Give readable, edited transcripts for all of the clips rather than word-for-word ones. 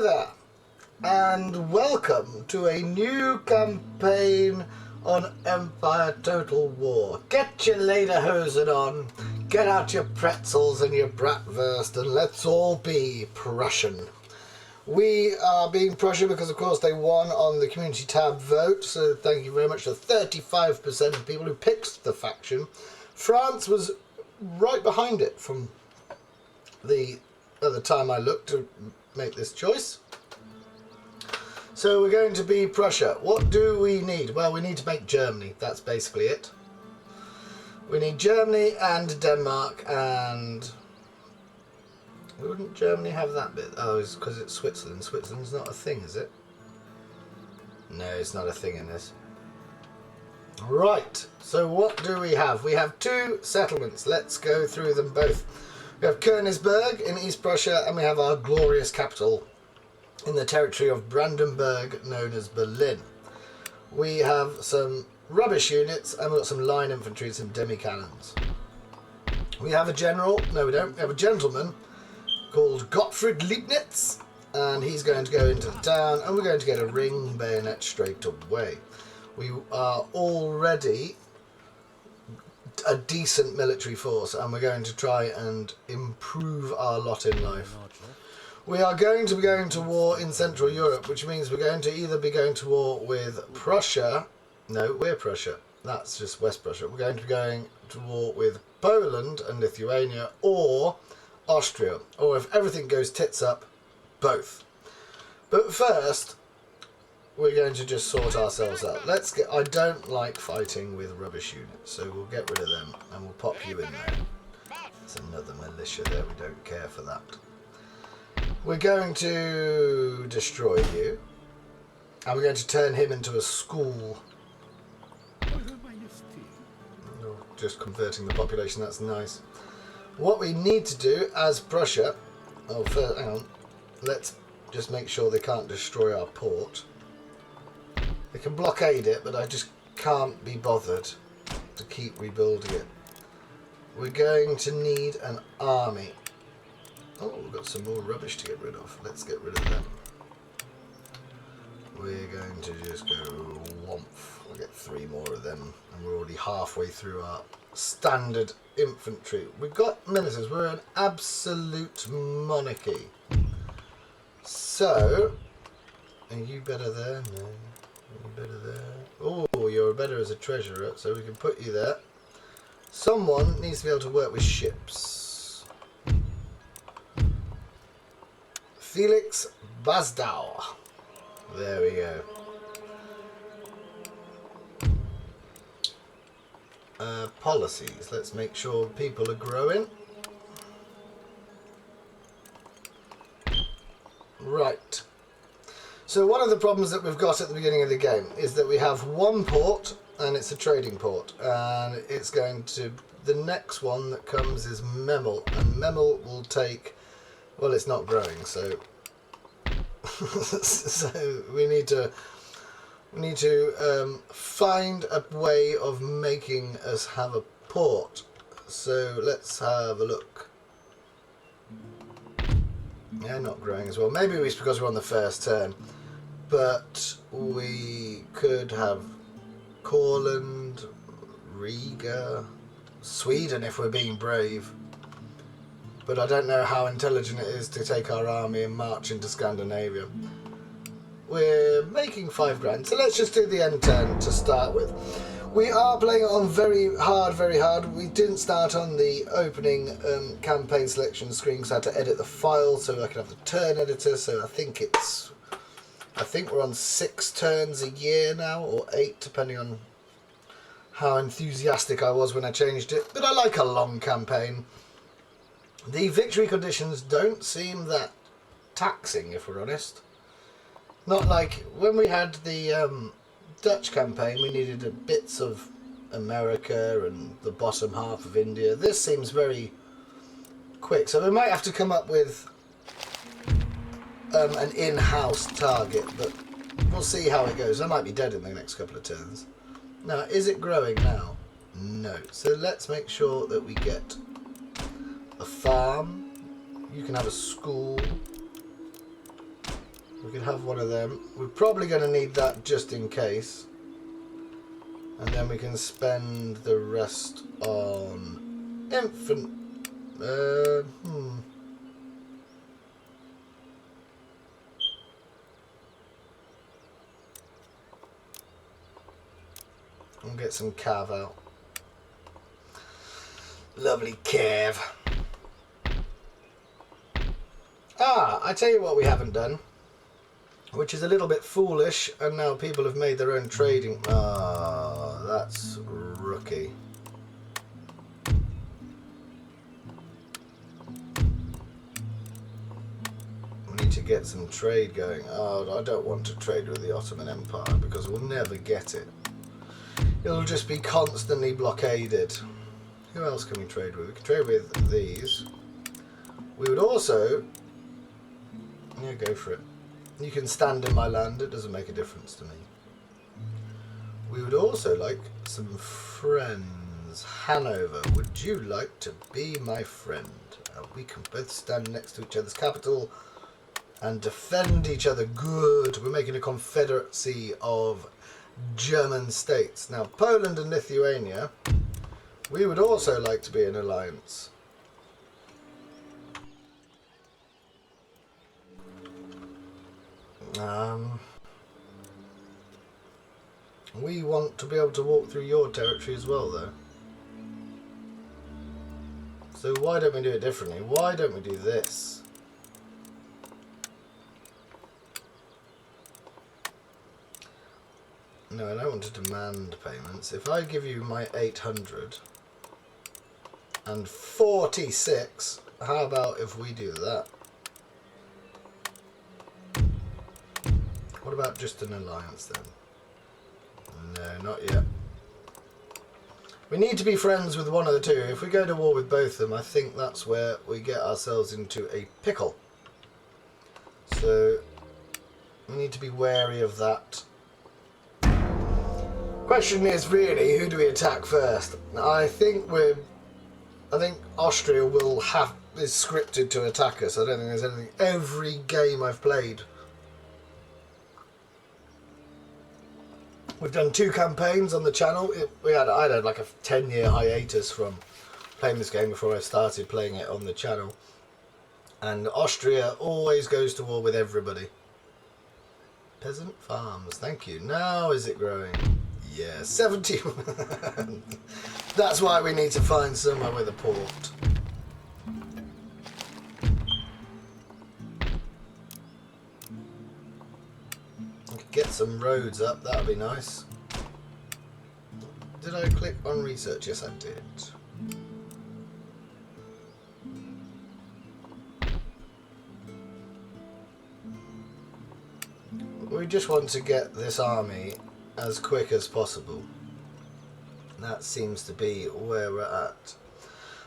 there, and welcome to a new campaign on Empire Total War. Get your lederhosen on, get out your pretzels and your bratwurst, and let's all be Prussian. We are being Prussia because, of course, they won on the community tab vote, so thank you very much to 35% of people who picked the faction. France was right behind it from at the time I looked to make this choice. So we're going to be Prussia. What do we need? Well, we need to make Germany. That's basically it. We need Germany and Denmark, and wouldn't Germany have that bit? Oh, it's because it's Switzerland. Switzerland's not a thing, is it? No, it's not a thing in this. Right, so what do we have? We have two settlements. Let's go through them both. We have Königsberg in East Prussia, and we have our glorious capital in the territory of Brandenburg, known as Berlin. We have some rubbish units, and we've got some line infantry and some demi-cannons. We have a general, no we don't, we have a gentleman called Gottfried Leibniz, and he's going to go into the town, and we're going to get a ring bayonet straight away. We are already a decent military force, and we're going to try and improve our lot in life. We are going to be going to war in Central Europe, which means we're going to either be going to war with Prussia. No, we're Prussia. That's just West Prussia. We're going to be going to war with Poland and Lithuania, or Austria, or if everything goes tits up, both. But first, we're going to just sort ourselves out. I don't like fighting with rubbish units, so we'll get rid of them and we'll pop you in there. There's another militia there, we don't care for that. We're going to destroy you, and we're going to turn him into a school. Oh, just converting the population, that's nice. What we need to do as Prussia, oh, first, hang on, let's just make sure they can't destroy our port. They can blockade it, but I just can't be bothered to keep rebuilding it. We're going to need an army. Oh, we've got some more rubbish to get rid of. Let's get rid of them. We're going to just go whomph. We'll get 3 more of them, and we're already halfway through our standard infantry. We've got ministers. We're an absolute monarchy. So, are you better there? No. You're better there. Oh, you're better as a treasurer, so we can put you there. Someone needs to be able to work with ships. Felix Basdauer. There we go. Policies. Let's make sure people are growing. Right. So one of the problems that we've got at the beginning of the game is that we have one port, and it's a trading port, and it's going to, the next one that comes is Memel, and Memel will take, well, it's not growing, so so we need to find a way of making us have a port. So let's have a look. Yeah, not growing as well. Maybe it's because we're on the first turn. But we could have Courland, Riga, Sweden if we're being brave. But I don't know how intelligent it is to take our army and march into Scandinavia. We're making 5 grand, so let's just do the end turn to start with. We are playing on very hard. We didn't start on the opening campaign selection screen because I had to edit the file so I could have the turn editor, so I think we're on 6 turns a year now, or 8, depending on how enthusiastic I was when I changed it. But I like a long campaign. The victory conditions don't seem that taxing, if we're honest. Not like when we had the Dutch campaign, we needed bits of America and the bottom half of India. This seems very quick, so we might have to come up with an in-house target, but we'll see how it goes. I might be dead in the next couple of turns. Now, is it growing now? No. So let's make sure that we get a farm. You can have a school. We could have one of them. We're probably going to need that just in case. And then we can spend the rest on infant. We'll get some cav out. Lovely cav. I tell you what we haven't done, which is a little bit foolish, and now people have made their own trading. That's rookie. We need to get some trade going. I don't want to trade with the Ottoman Empire because we'll never get it. It'll just be constantly blockaded. Who else can we trade with? We can trade with these. We would also... Yeah, go for it. You can stand in my land, it doesn't make a difference to me. We would also like some friends. Hanover, would you like to be my friend? We can both stand next to each other's capital and defend each other. Good. We're making a confederacy of German states. Now, Poland and Lithuania, we would also like to be in alliance. We want to be able to walk through your territory as well, though. So why don't we do it differently? Why don't we do this? No, I don't want to demand payments. If I give you my 800 and 46, how about if we do that? What about just an alliance then? No, not yet. We need to be friends with one of the two. If we go to war with both of them, I think that's where we get ourselves into a pickle. So we need to be wary of that. Question is really, who do we attack first? I think Austria is scripted to attack us. I don't think there's anything. Every game I've played, we've done 2 campaigns on the channel. I had like a 10-year hiatus from playing this game before I started playing it on the channel. And Austria always goes to war with everybody. Peasant farms, thank you. Now is it growing? Yeah, 70. That's why we need to find somewhere with a port. Get some roads up, that would be nice. Did I click on research? Yes, I did. We just want to get this army as quick as possible. That seems to be where we're at.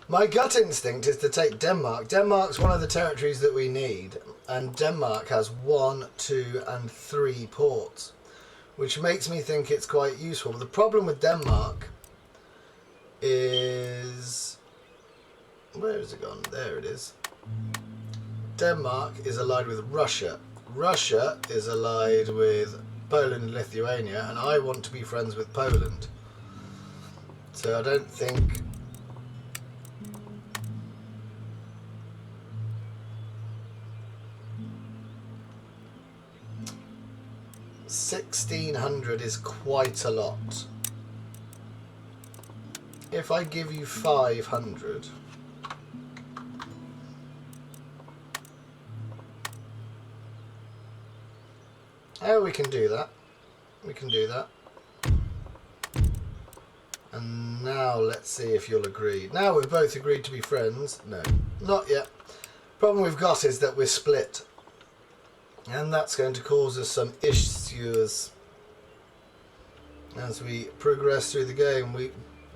My gut instinct is to take Denmark. Denmark's one of the territories that we need, and Denmark has 1, 2 and 3 ports, which makes me think it's quite useful. But the problem with Denmark is... Where has it gone? There it is. Denmark is allied with Russia. Russia is allied with Poland and Lithuania, and I want to be friends with Poland. So I don't think... 1,600 is quite a lot. If I give you 500, oh, we can do that. We can do that. And now let's see if you'll agree. Now we've both agreed to be friends. No, not yet. Problem we've got is that we're split. And that's going to cause us some issues as we progress through the game.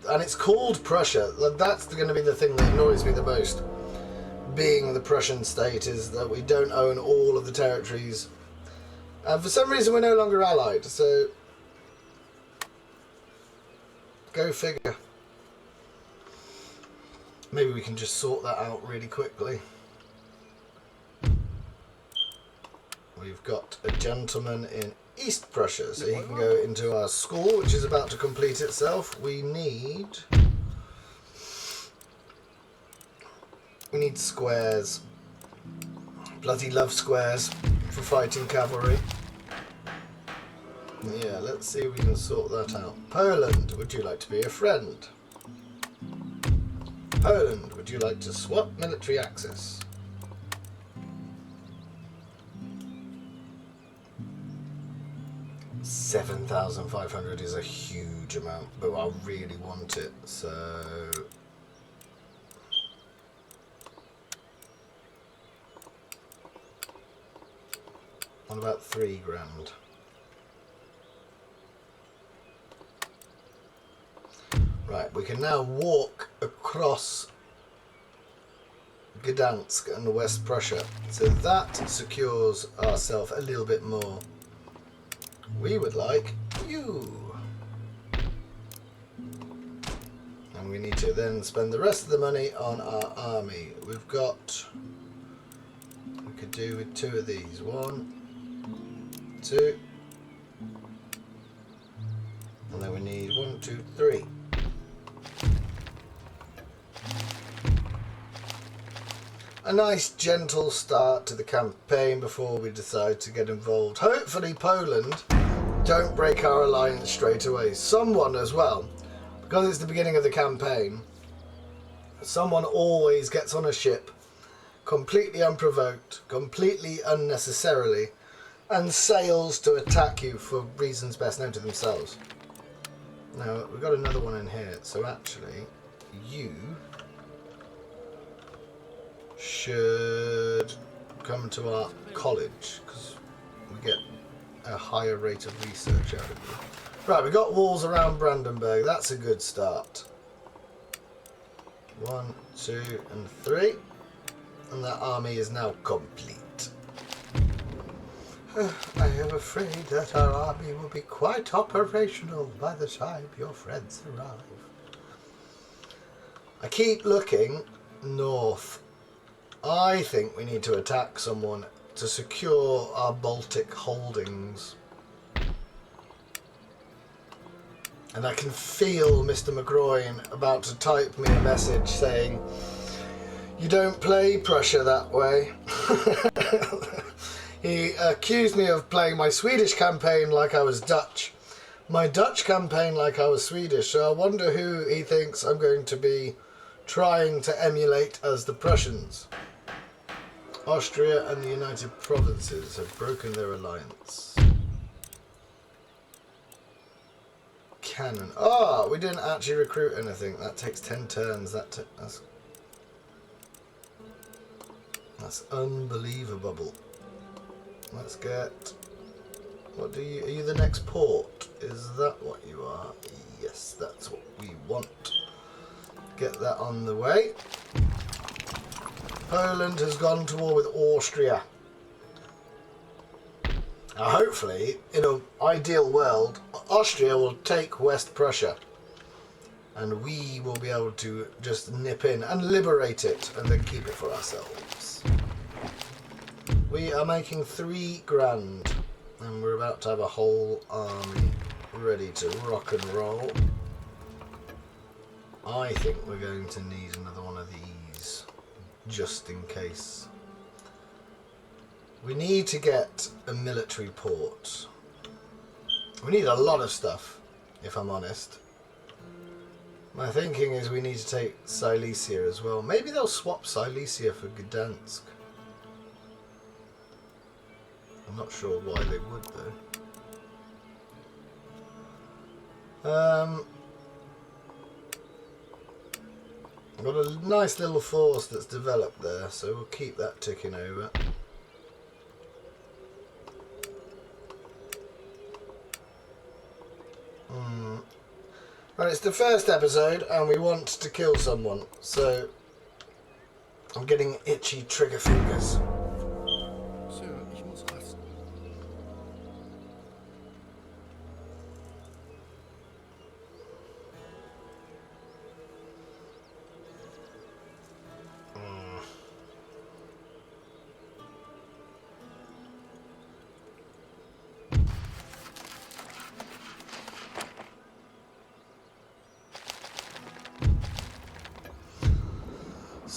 And it's called Prussia. That's going to be the thing that annoys me the most. Being the Prussian state is that we don't own all of the territories. And for some reason we're no longer allied. So go figure. Maybe we can just sort that out really quickly. we've got a gentleman in East Prussia, so he can go into our school, which is about to complete itself. We need squares. Bloody love squares for fighting cavalry. Yeah, let's see if we can sort that out. Poland, would you like to be a friend? Poland, would you like to swap military access? $7,500 is a huge amount, but I really want it, so... What about $3 grand? Right, we can now walk across Gdansk and West Prussia, so that secures ourselves a little bit more. We would like you. And we need to then spend the rest of the money on our army. We've got... We could do with 2 of these. 1, 2. And then we need 1, 2, 3. A nice gentle start to the campaign before we decide to get involved. Hopefully Poland don't break our alliance straight away. Someone as well, because it's the beginning of the campaign, someone always gets on a ship completely unprovoked, completely unnecessarily, and sails to attack you for reasons best known to themselves. Now, we've got another one in here, so actually, you should come to our college, because we get a higher rate of research out of you. Right, we've got walls around Brandenburg, that's a good start. 1, 2, and 3. And that army is now complete. I am afraid that our army will be quite operational by the time your friends arrive. I keep looking north. I think we need to attack someone to secure our Baltic holdings. And I can feel Mr. McGroin about to type me a message saying, "You don't play Prussia that way." He accused me of playing my Swedish campaign like I was Dutch, my Dutch campaign like I was Swedish, so I wonder who he thinks I'm going to be trying to emulate as the Prussians. Austria and the United Provinces have broken their alliance. Cannon. Oh, we didn't actually recruit anything. That takes 10 turns. That's unbelievable. Let's get... What do you... Are you the next port? Is that what you are? Yes, that's what we want. Get that on the way. Poland has gone to war with Austria. Now hopefully, in an ideal world, Austria will take West Prussia. And we will be able to just nip in and liberate it and then keep it for ourselves. We are making $3 grand and we're about to have a whole army ready to rock and roll. I think we're going to need another one of these just in case. We need to get a military port. We need a lot of stuff, if I'm honest. My thinking is we need to take Silesia as well. Maybe they'll swap Silesia for Gdansk. I'm not sure why they would though. I've got a nice little force that's developed there, so we'll keep that ticking over. Right, it's the first episode and we want to kill someone, so I'm getting itchy trigger fingers.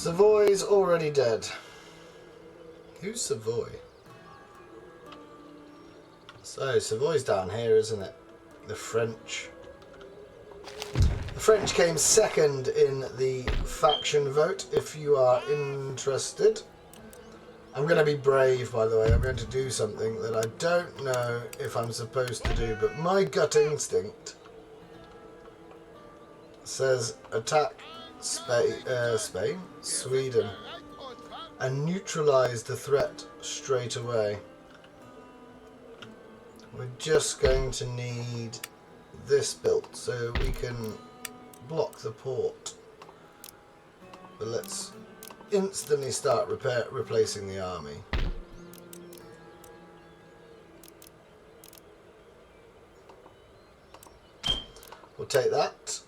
Savoy's already dead. Who's Savoy? So, Savoy's down here, isn't it? The French. The French came second in the faction vote, if you are interested. I'm going to be brave, by the way. I'm going to do something that I don't know if I'm supposed to do, but my gut says attack Spain, Sweden, and neutralise the threat straight away. We're just going to need this built so we can block the port. But let's instantly start replacing the army. We'll take that.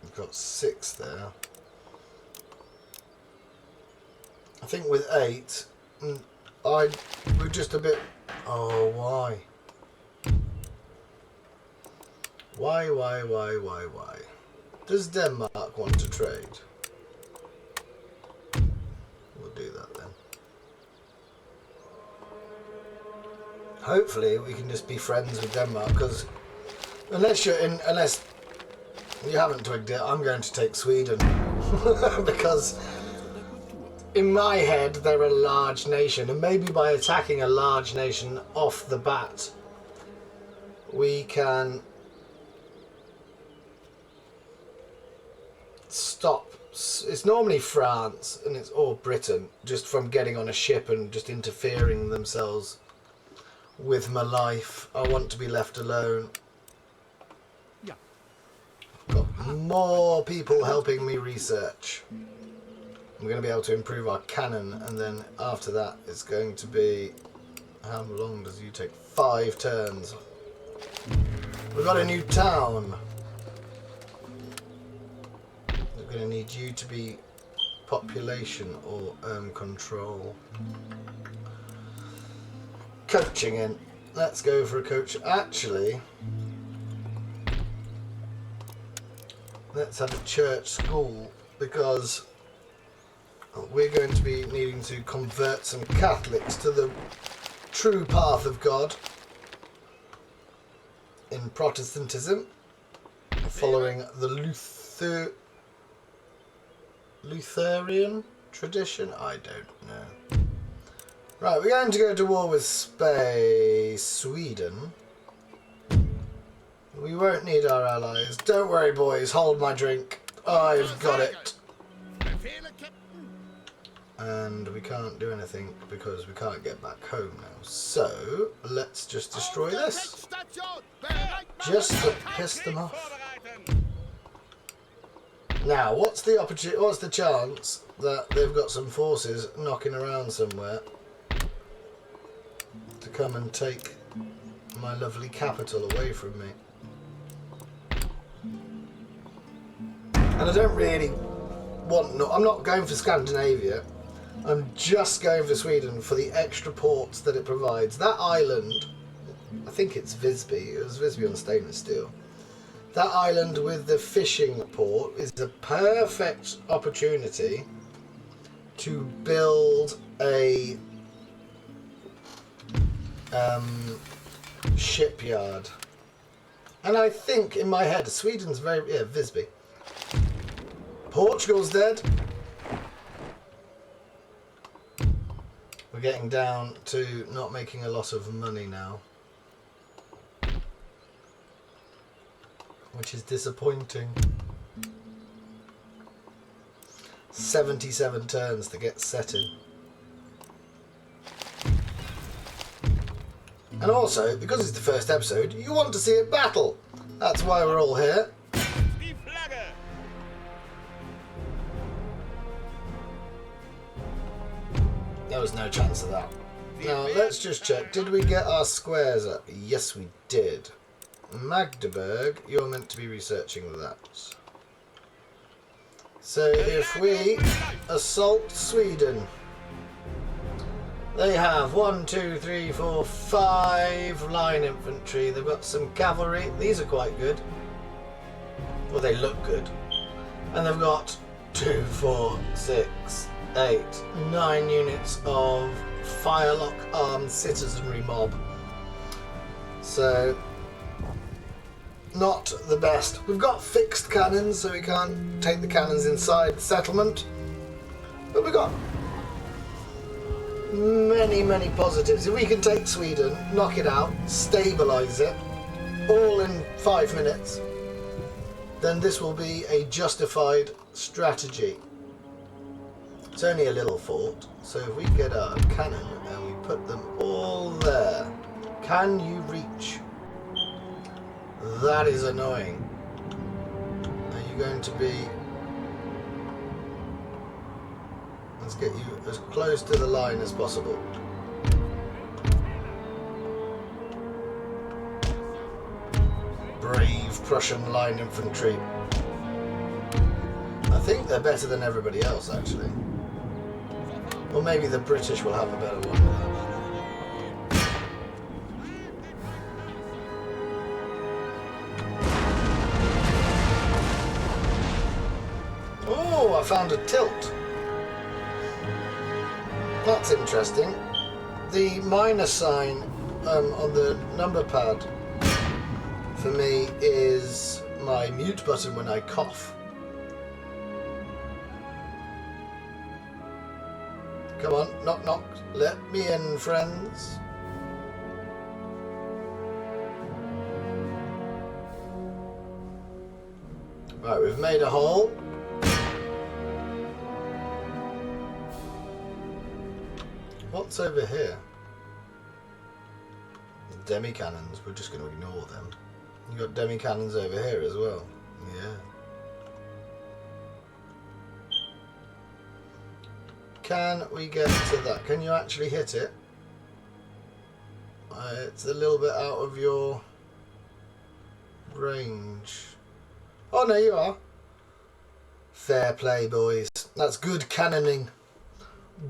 We've got 6 there. I think with 8, we're just a bit... Oh, why? Why? Does Denmark want to trade? We'll do that then. Hopefully we can just be friends with Denmark, because unless you haven't twigged it, I'm going to take Sweden. Because in my head they're a large nation, and maybe by attacking a large nation off the bat we can stop. It's normally France or Britain just from getting on a ship and just interfering themselves with my life. I want to be left alone. Got more people helping me research. I'm going to be able to improve our cannon, and then after that it's going to be... How long does you take? 5 turns. We've got a new town. We're going to need you to be population or control. Coaching in. Let's go for a coach. Actually, let's have a church school, because we're going to be needing to convert some Catholics to the true path of God in Protestantism, following the Lutheran tradition. I don't know. Right, we're going to go to war with Sweden. We won't need our allies. Don't worry, boys. Hold my drink. I've got it. And we can't do anything because we can't get back home now. So let's just destroy this, just to piss them off. Now, what's the chance that they've got some forces knocking around somewhere to come and take my lovely capital away from me? And I don't really want... I'm not going for Scandinavia. I'm just going for Sweden for the extra ports that it provides. That island, I think it's Visby. It was Visby on stainless steel. That island with the fishing port is a perfect opportunity to build a shipyard. And I think in my head, Sweden's very... Yeah, Visby. Portugal's dead. We're getting down to not making a lot of money now, which is disappointing. 77 turns to get set in. And also, because it's the first episode, you want to see a battle. That's why we're all here. There was no chance of that. Now, let's just check. Did we get our squares up? Yes, we did. Magdeburg, you're meant to be researching that. So if we assault Sweden, they have 1, 2, 3, 4, 5 line infantry. They've got some cavalry. These are quite good. Well, they look good. And they've got 2, 4, 6, 8, 9 units of firelock armed citizenry mob. So, not the best. We've got fixed cannons, so we can't take the cannons inside the settlement. But we've got many positives. If we can take Sweden, knock it out, stabilise it, all in 5 minutes, then this will be a justified strategy. It's only a little fort, so if we get our cannon and we put them all there, can you reach? That is annoying. Are you going to be... Let's get you as close to the line as possible. Brave Prussian line infantry. I think they're better than everybody else, actually. Or maybe the British will have a better one. Oh, I found a tilt. That's interesting. The minus sign on the number pad for me is my mute button when I cough. Come on, knock knock, let me in, friends. Right, we've made a hole. What's over here? Demi cannons. We're just going to ignore them. You got demi cannons over here as well. Yeah. Can we get to that? Can you actually hit it? It's a little bit out of your range. Oh no, you are. Fair play, boys. That's good cannoning.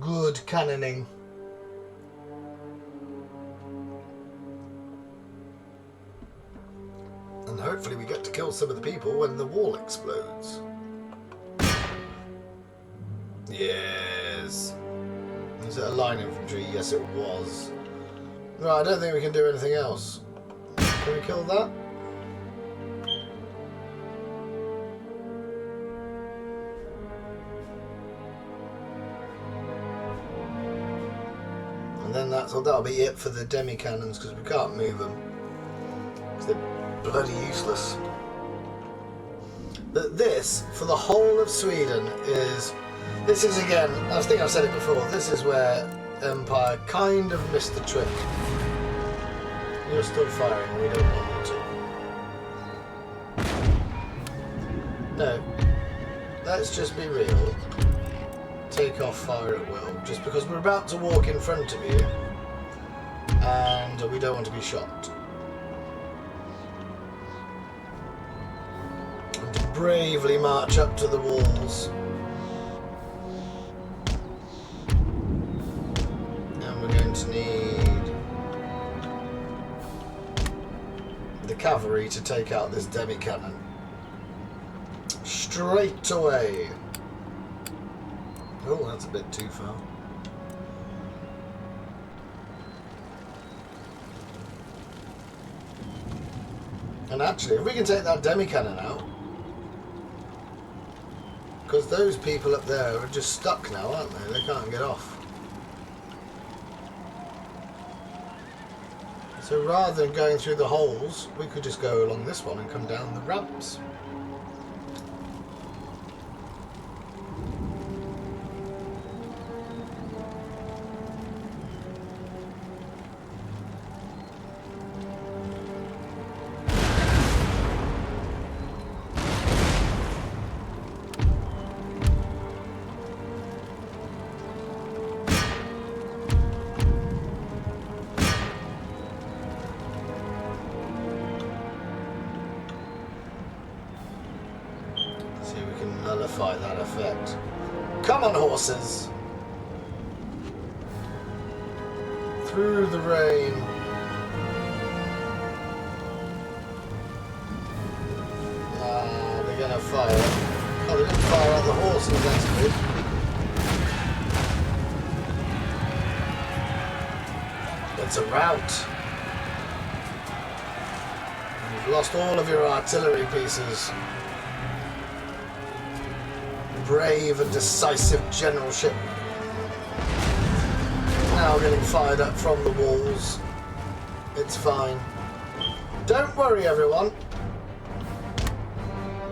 Good cannoning. And hopefully we get to kill some of the people when the wall explodes. Yes. Is it a line infantry? Yes, it was. Right, I don't think we can do anything else. Can we kill that? And then that'll be it for the demi cannons, because we can't move them. Because they're bloody useless. But this, for the whole of Sweden, this is again, I think I've said it before, this is where Empire kind of missed the trick. You're still firing, we don't want you to. No, let's just be real. Take off fire at will, just because we're about to walk in front of you and we don't want to be shot. And bravely march up to the walls. And we're going to need the cavalry to take out this demi cannon straight away. Oh, that's a bit too far. And actually, if we can take that demi cannon out, because those people up there are just stuck now, aren't they? They can't get off. So rather than going through the holes, we could just go along this one and come down the ramps. Nullify that effect. Come on, horses! Through the rain. They're gonna fire. Oh, they didn't fire at the horses. Prussians, that's good. It's a rout. You've lost all of your artillery pieces. Brave and decisive generalship. Now getting fired up from the walls. It's fine. Don't worry, everyone.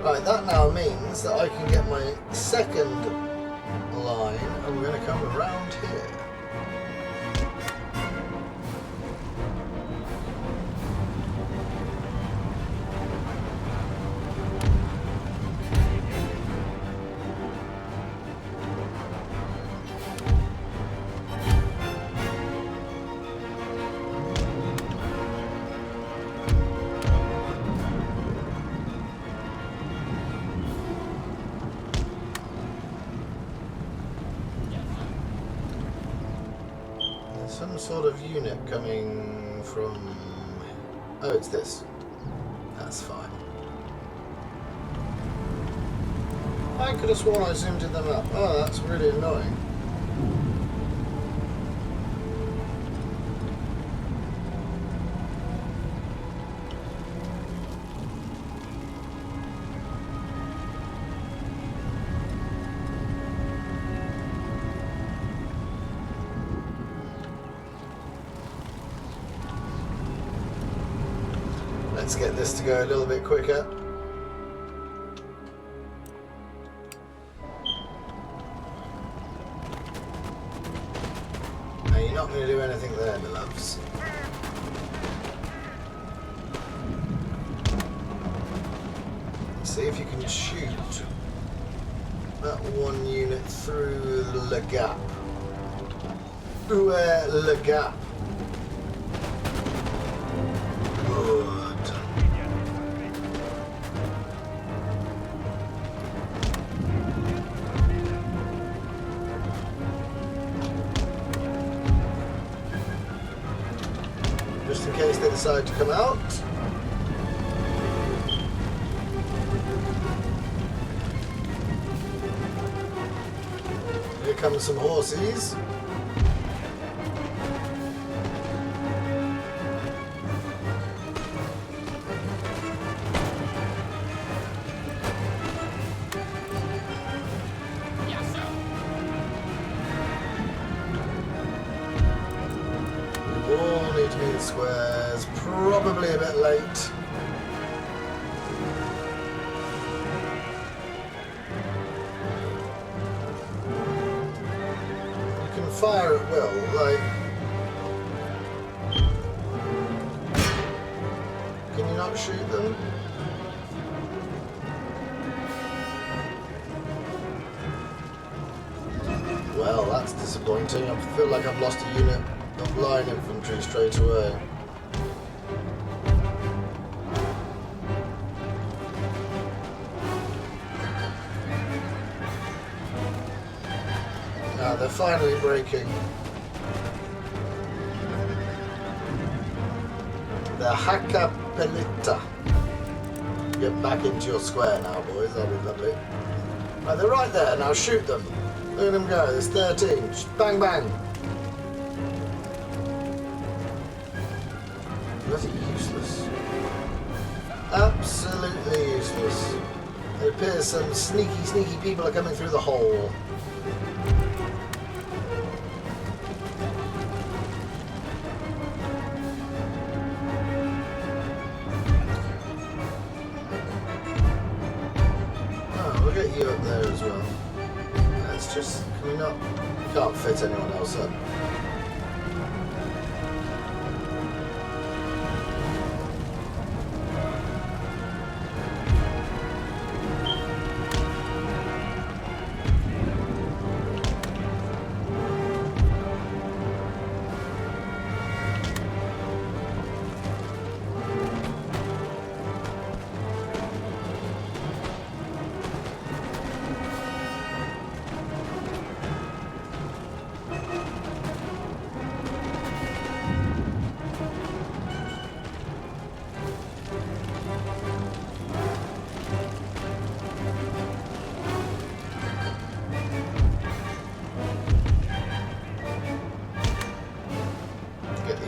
Right, that now means that I can get my second line, and we're going to come around here. Some sort of unit coming from... Oh, it's this. That's fine. I could have sworn I zoomed in them up. Oh, that's really annoying. Let's get this to go a little bit quicker. Now you're not going to do anything there, my loves. See if you can shoot that one unit through the gap. Where the gap? Just in case they decide to come out. Here come some horses. All need to be in squares, probably a bit late. You can fire at will, like... Can you not shoot them? Well, that's disappointing. I feel like I've lost a unit of line infantry straight away. Now they're finally breaking. The Hakkapeliitta. Get back into your square now, boys. That'll be lovely. Right, they're right there. Now shoot them. Look at them go. There's 13. Just bang, bang. Bloody useless. Absolutely useless. It appears some sneaky people are coming through the hole. Oh, we'll get you up there as well. Let's just... Can we not... Can't fit anyone else up.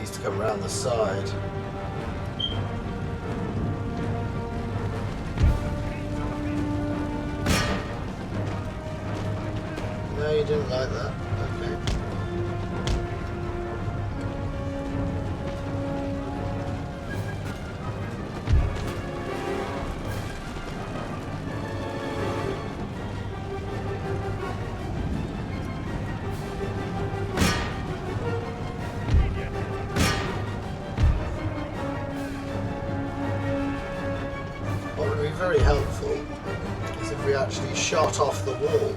needs to come around the side. No, you didn't like that. Okay. What would be very helpful is if we actually shot off the wall.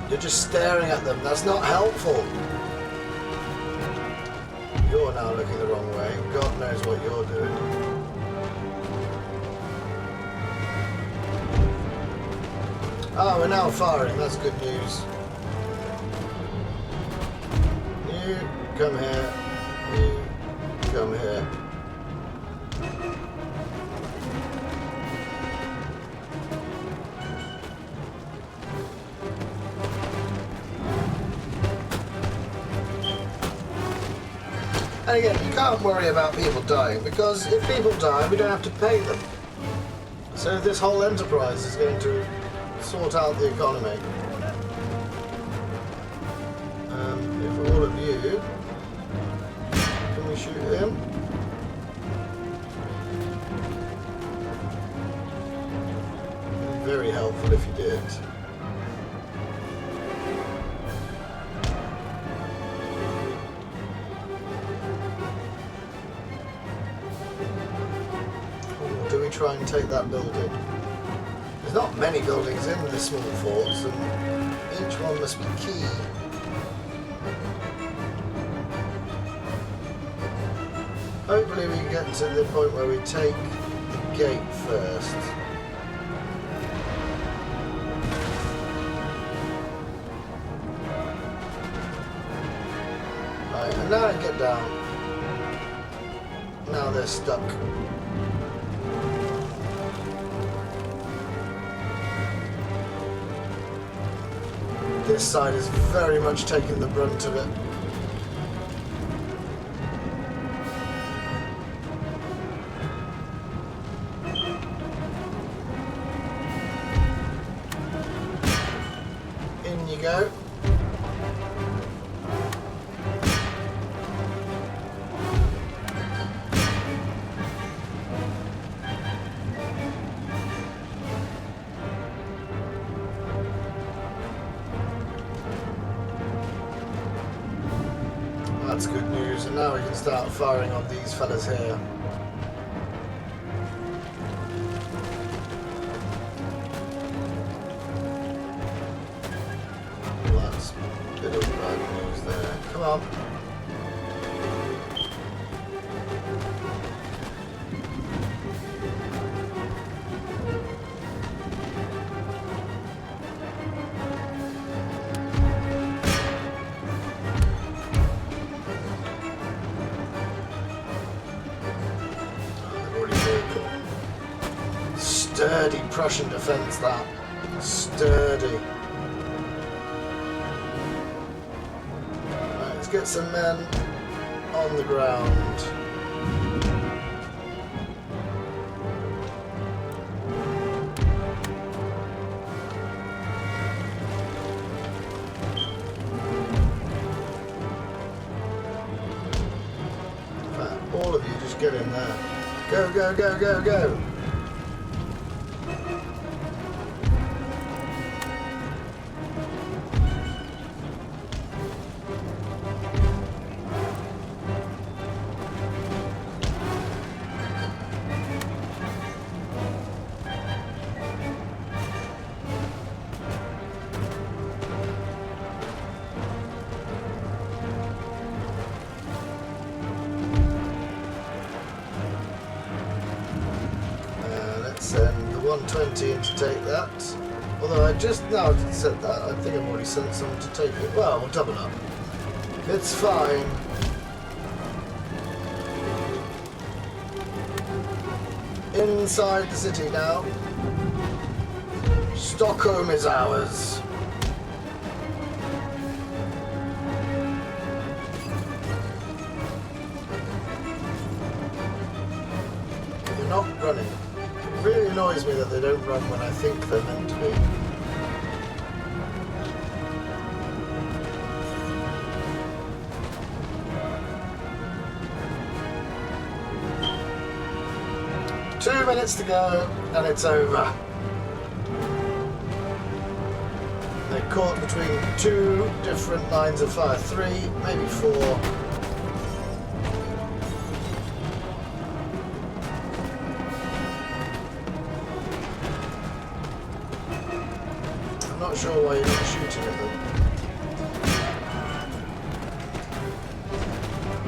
You're just staring at them. That's not helpful. You're now looking the wrong way. God knows what you're doing. Ah, we're now firing. That's good news. You come here. You come here. And again, you can't worry about people dying, because if people die, we don't have to pay them. So this whole enterprise is going to sort out the economy. If all of you... Can we shoot him? It'd be very helpful if you did. Try and take that building. There's not many buildings in the small forts, and each one must be key. Hopefully we can get to the point where we take the gate first. Right, and now get down. Now they're stuck. This side is very much taking the brunt of it. In you go. That's good news, and now we can start firing on these fellas here. Well, that's a bit of bad news there. Come on. Sturdy Prussian defence, that. Sturdy. Right, let's get some men on the ground. In fact, all of you just get in there. Go, go, go, go, go. Send the 120 in to take that. Although I just now said that, I think I've already sent someone to take it. Well, we'll double up. It's fine. Inside the city now. Stockholm is ours. They're not running. It really annoys me that they don't run when I think they're meant to be. Two minutes to go and it's over. They're caught between two different lines of fire. Three, maybe four. I'm not sure why you're not shooting at them.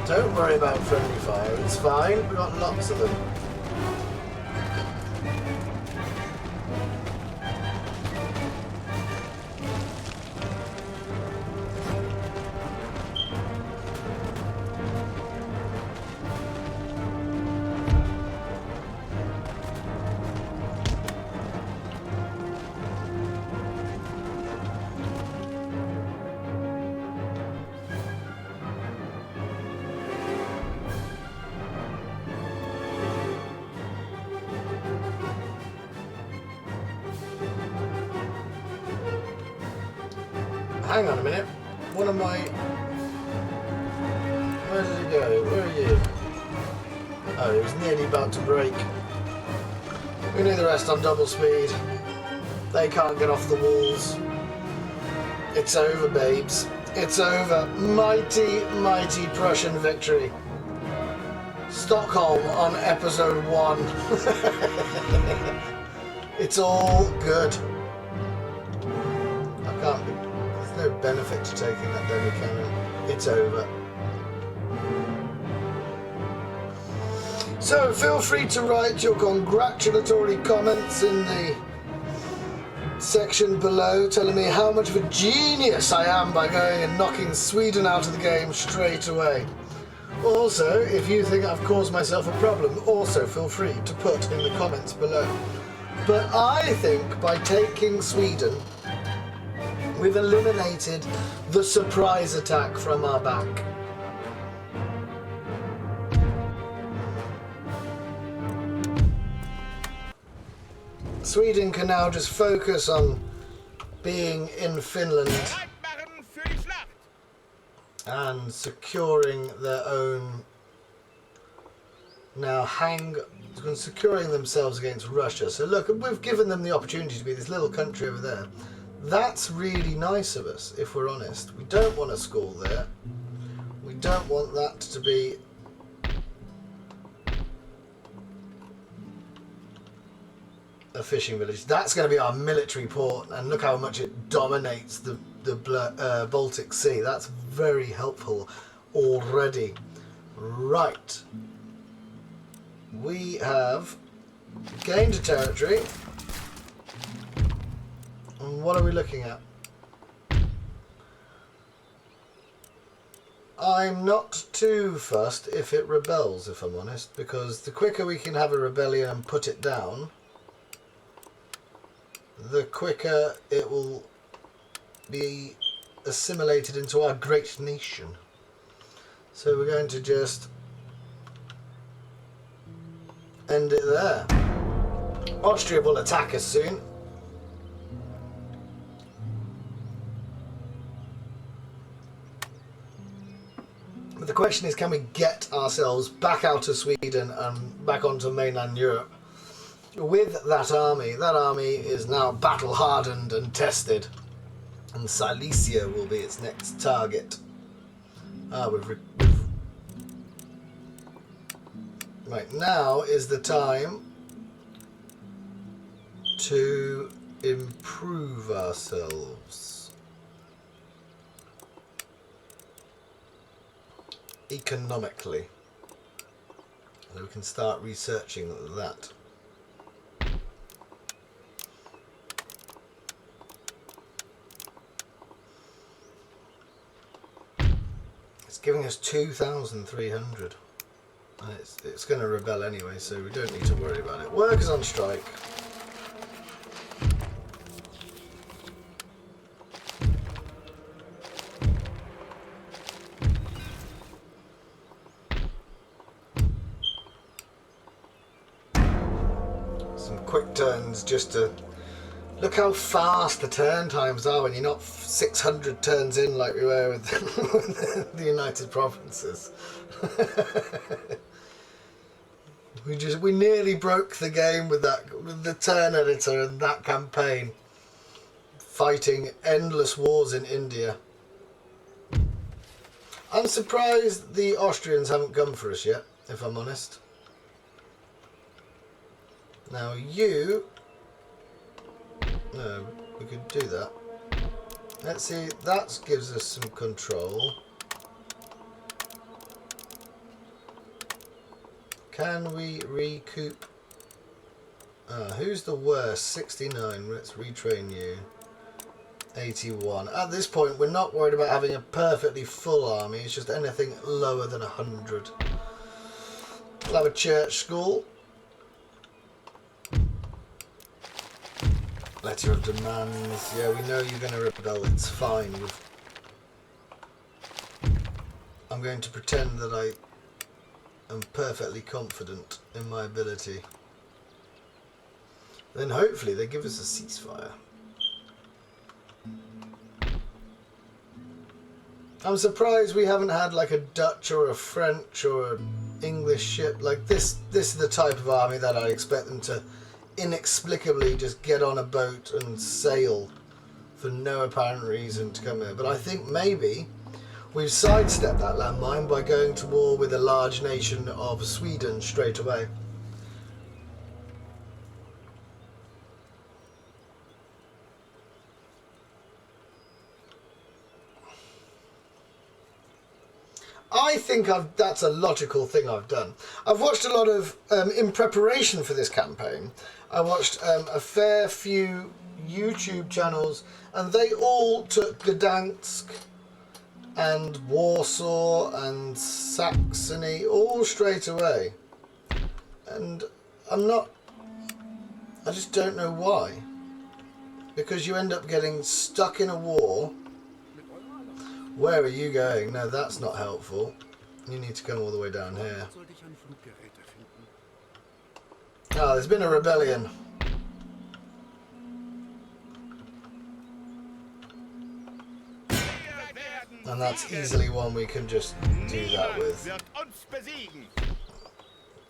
Don't worry about friendly fire, it's fine, we've got lots of them. Hang on a minute. One of my... Where did he go? Where are you? Oh, he was nearly about to break. We knew the rest on double speed. They can't get off the walls. It's over, babes. It's over. Mighty, mighty Prussian victory. Stockholm on episode 1. It's all good. I can't be... no benefit to taking that demi cannon. It's over. So feel free to write your congratulatory comments in the section below, telling me how much of a genius I am by going and knocking Sweden out of the game straight away. Also, if you think I've caused myself a problem, also feel free to put in the comments below. But I think by taking Sweden, we've eliminated the surprise attack from our back. Sweden can now just focus on being in Finland and securing their own, securing themselves against Russia. So look, we've given them the opportunity to be this little country over there. That's really nice of us, if we're honest. We don't want a school there. We don't want that to be a fishing village. That's going to be our military port, and look how much it dominates the Baltic Sea. That's very helpful already. Right. We have gained a territory. And what are we looking at? I'm not too fussed if it rebels, if I'm honest, because the quicker we can have a rebellion and put it down, the quicker it will be assimilated into our great nation. So we're going to just end it there. Austria will attack us soon. But the question is, can we get ourselves back out of Sweden and back onto mainland Europe with that army? That army is now battle hardened and tested, and Silesia will be its next target. Right, now is the time to improve ourselves economically, and we can start researching that. It's giving us 2,300. It's going to rebel anyway, so we don't need to worry about it. Workers on strike. Some quick turns just to look how fast the turn times are when you're not 600 turns in like we were with the United Provinces. We nearly broke the game with the turn editor and that campaign, fighting endless wars in India. I'm surprised the Austrians haven't come for us yet, if I'm honest. Now you... No, we could do that. Let's see, that gives us some control. Can we recoup? Who's the worst? 69. Let's retrain you. 81. At this point, we're not worried about having a perfectly full army. It's just anything lower than 100. We'll have a church school. Letter of demands. Yeah, we know you're going to rebel. It's fine. I'm going to pretend that I am perfectly confident in my ability. Then hopefully they give us a ceasefire. I'm surprised we haven't had like a Dutch or a French or an English ship. Like this is the type of army that I expect them to inexplicably just get on a boat and sail for no apparent reason to come here. But I think maybe we've sidestepped that landmine by going to war with a large nation of Sweden straight away. I think that's a logical thing I've done. I've watched a lot of, in preparation for this campaign, I watched a fair few YouTube channels, and they all took Gdansk and Warsaw and Saxony all straight away. And I just don't know why. Because you end up getting stuck in a war. Where are you going? No, that's not helpful. You need to come all the way down here. Ah, there's been a rebellion. And that's easily one we can just do that with.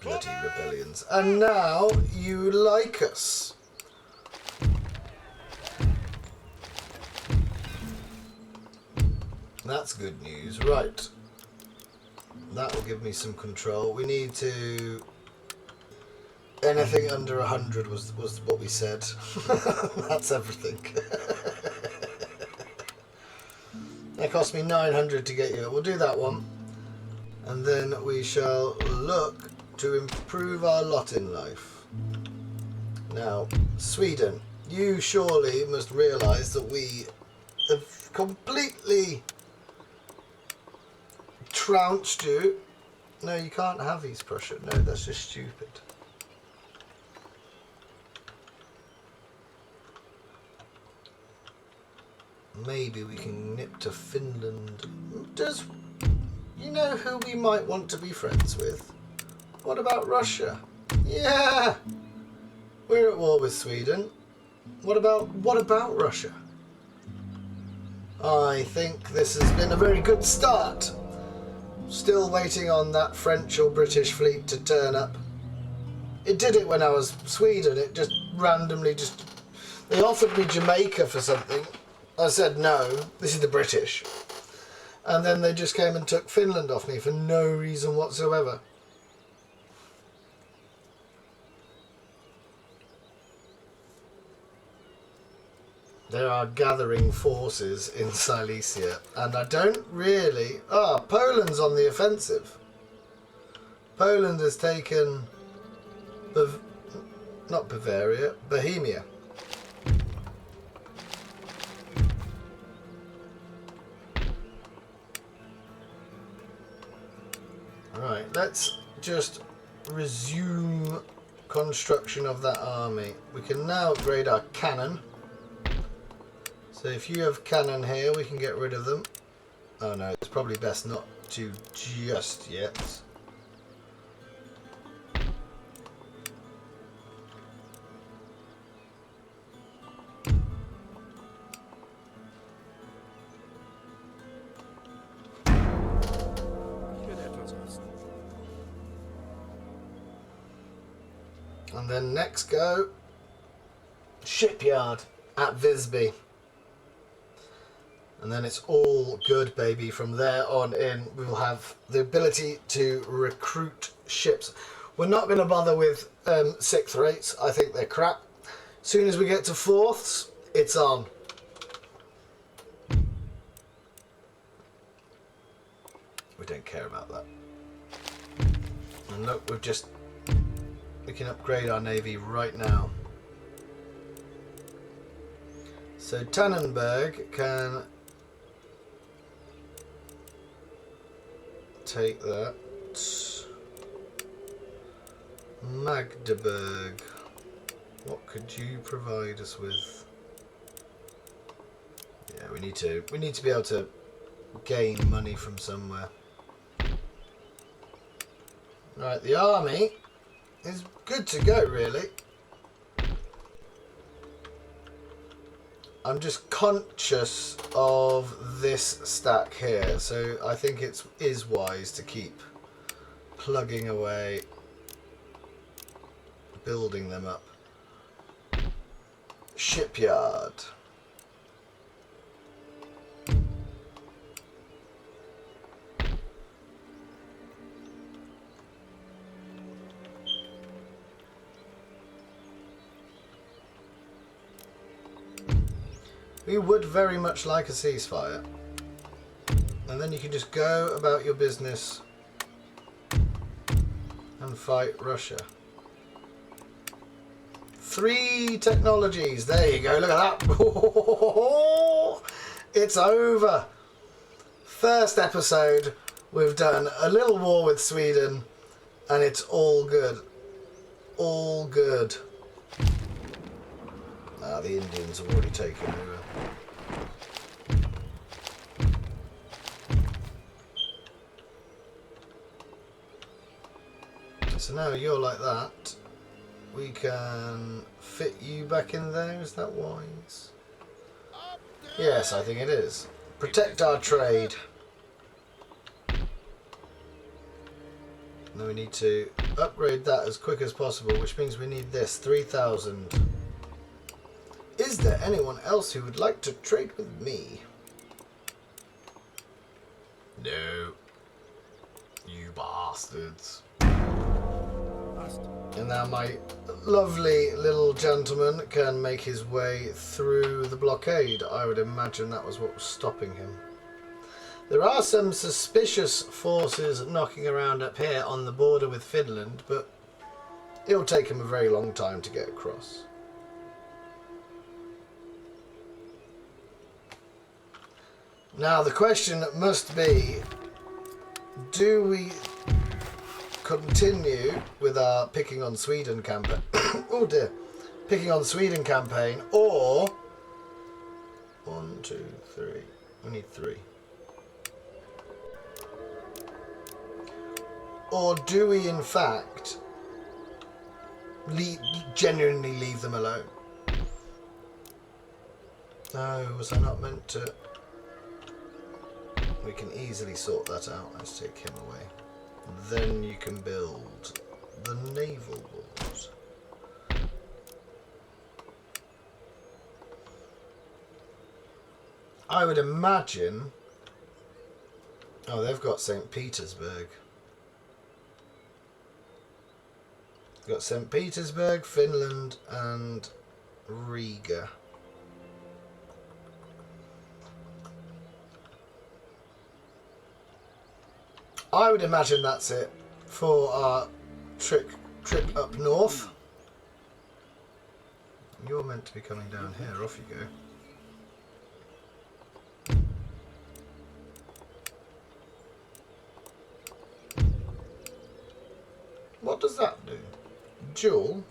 Bloody rebellions. And now you like us. That's good news. Right. That will give me some control. We need to... Anything under 100 was what we said. That's everything. That cost me 900 to get you. We'll do that one. And then we shall look to improve our lot in life. Now, Sweden. You surely must realise that we have completely trounced you. No, you can't have East Prussia. No, that's just stupid. Maybe we can nip to Finland. Does you know who we might want to be friends with? What about Russia? Yeah, we're at war with Sweden. What about Russia? I think this has been a very good start. Still waiting on that French or British fleet to turn up. It did it when I was Sweden. It just randomly they offered me Jamaica for something. I said no, this is the British. And then they just came and took Finland off me for no reason whatsoever. There are gathering forces in Silesia, and I don't really... Poland's on the offensive. Poland has taken... not Bavaria, Bohemia. Right, let's just resume construction of that army. We can now upgrade our cannon. So if you have cannon here, we can get rid of them. Oh no, it's probably best not to just yet. And then next go, shipyard at Visby. And then it's all good, baby. From there on in, we will have the ability to recruit ships. We're not going to bother with 6th rates. I think they're crap. As soon as we get to 4ths, it's on. We don't care about that. And look, we can upgrade our navy right now. So Tannenberg can take that. Magdeburg, what could you provide us with? Yeah, we need to be able to gain money from somewhere. Right, the army is good to go, really. I'm just conscious of this stack here, so I think it is wise to keep plugging away, building them up. Shipyard. We would very much like a ceasefire. And then you can just go about your business and fight Russia. 3 technologies. There you go. Look at that. It's over. First episode, we've done a little war with Sweden, and it's all good. All good. Ah, the Indians have already taken over. So now you're like that. We can fit you back in there. Is that wise? Yes, I think it is. Protect our trade. Now we need to upgrade that as quick as possible, which means we need this 3,000. Is there anyone else who would like to trade with me? No. You bastards. And now my lovely little gentleman can make his way through the blockade. I would imagine that was what was stopping him. There are some suspicious forces knocking around up here on the border with Finland, but it'll take him a very long time to get across. Now the question must be, do we continue with our picking on Sweden campaign? Oh dear. Picking on Sweden campaign, or 1, 2, 3. We need 3. Or do we in fact genuinely leave them alone? No, was I not meant to? We can easily sort that out. Let's take him away. Then you can build the naval walls. I would imagine... Oh, they've got St. Petersburg. They've got St. Petersburg, Finland, and Riga. I would imagine that's it for our trip up north. You're meant to be coming down here. Off you go. Duel?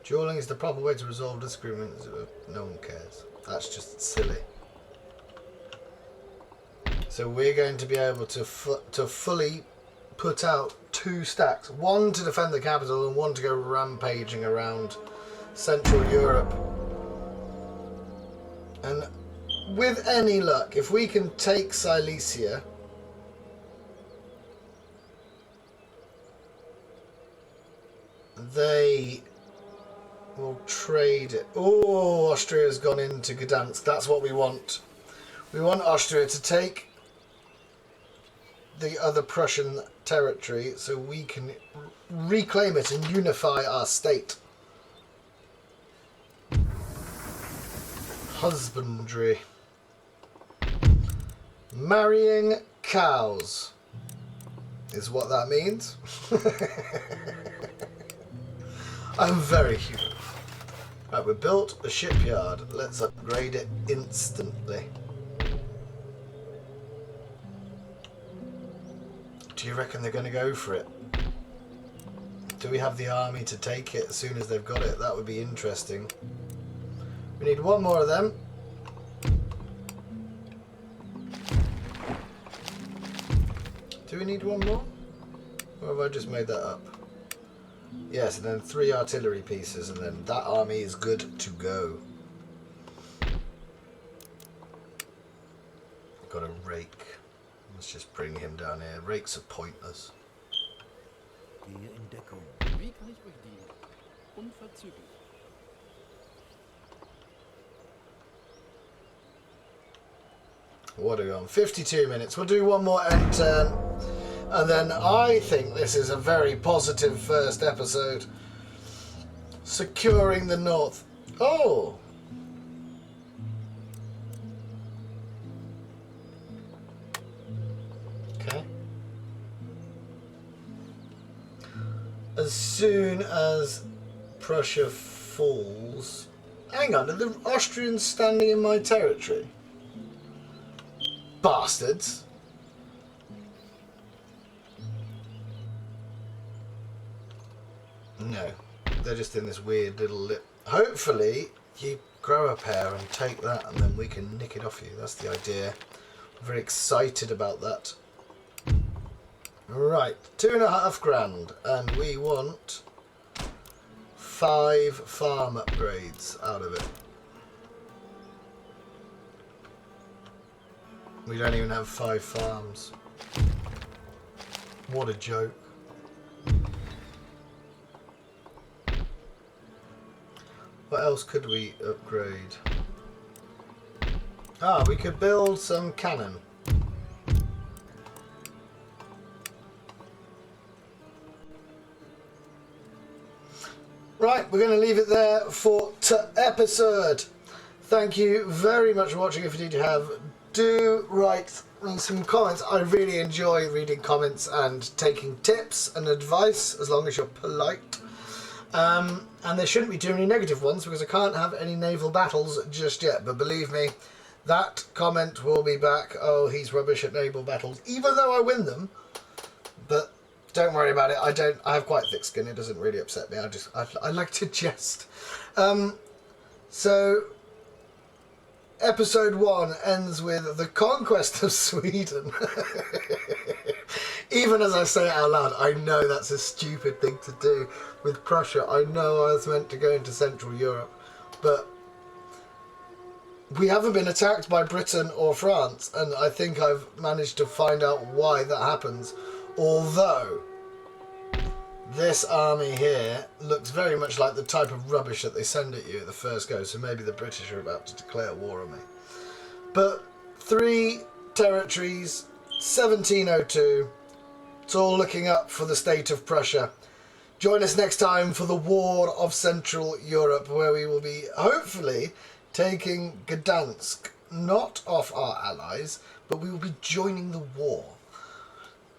Dueling is the proper way to resolve disagreements. No one cares. That's just silly. So we're going to be able to fully put out 2 stacks. One to defend the capital and one to go rampaging around Central Europe. And with any luck, if we can take Silesia, they will trade it. Oh, Austria's gone into Gdansk. That's what we want. We want Austria to take the other Prussian territory so we can reclaim it and unify our state. Husbandry. Marrying cows is what that means. I'm very human. Right, we built a shipyard. Let's upgrade it instantly. Do you reckon they're going to go for it? Do we have the army to take it as soon as they've got it? That would be interesting. We need one more of them. Do we need one more? Or have I just made that up? Yes, and then 3 artillery pieces, and then that army is good to go. Got a rake. Let's just bring him down here. Rakes are pointless. What are we on? 52 minutes. We'll do one more end turn. And then I think this is a very positive first episode. Securing the north. Oh! Okay. As soon as Prussia falls... Hang on, are the Austrians standing in my territory? Bastards. No, they're just in this weird little lip. Hopefully you grow a pair and take that and then we can nick it off you. That's the idea. I'm very excited about that. Right, 2.5 grand, and we want 5 farm upgrades out of it. We don't even have 5 farms. What a joke. What else could we upgrade? Ah, we could build some cannon. Right, we're going to leave it there for episode. Thank you very much for watching. If you did have, do write me some comments. I really enjoy reading comments and taking tips and advice, as long as you're polite. And there shouldn't be too many negative ones because I can't have any naval battles just yet. But believe me, that comment will be back. Oh, he's rubbish at naval battles, even though I win them. But don't worry about it. I have quite thick skin. It doesn't really upset me. I like to jest. So episode 1 ends with the conquest of Sweden. Even as I say it out loud, I know that's a stupid thing to do with Prussia. I know I was meant to go into Central Europe, but we haven't been attacked by Britain or France, and I think I've managed to find out why that happens. Although this army here looks very much like the type of rubbish that they send at you at the first go, so maybe the British are about to declare war on me. But 3 territories, 1702, it's all looking up for the state of Prussia. Join us next time for the War of Central Europe, where we will be hopefully taking Gdansk, not off our allies, but we will be joining the war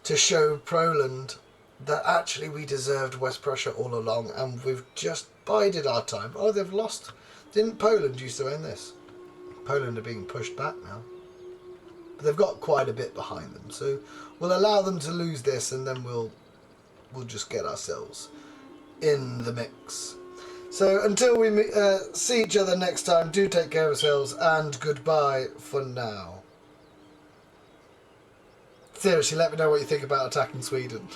to show Poland that actually we deserved West Prussia all along, and we've just bided our time. Oh, they've lost. Didn't Poland used to own this? Poland are being pushed back now. But they've got quite a bit behind them, so we'll allow them to lose this, and then we'll just get ourselves in the mix. So until we see each other next time, do take care of yourselves, and goodbye for now. Seriously, let me know what you think about attacking Sweden.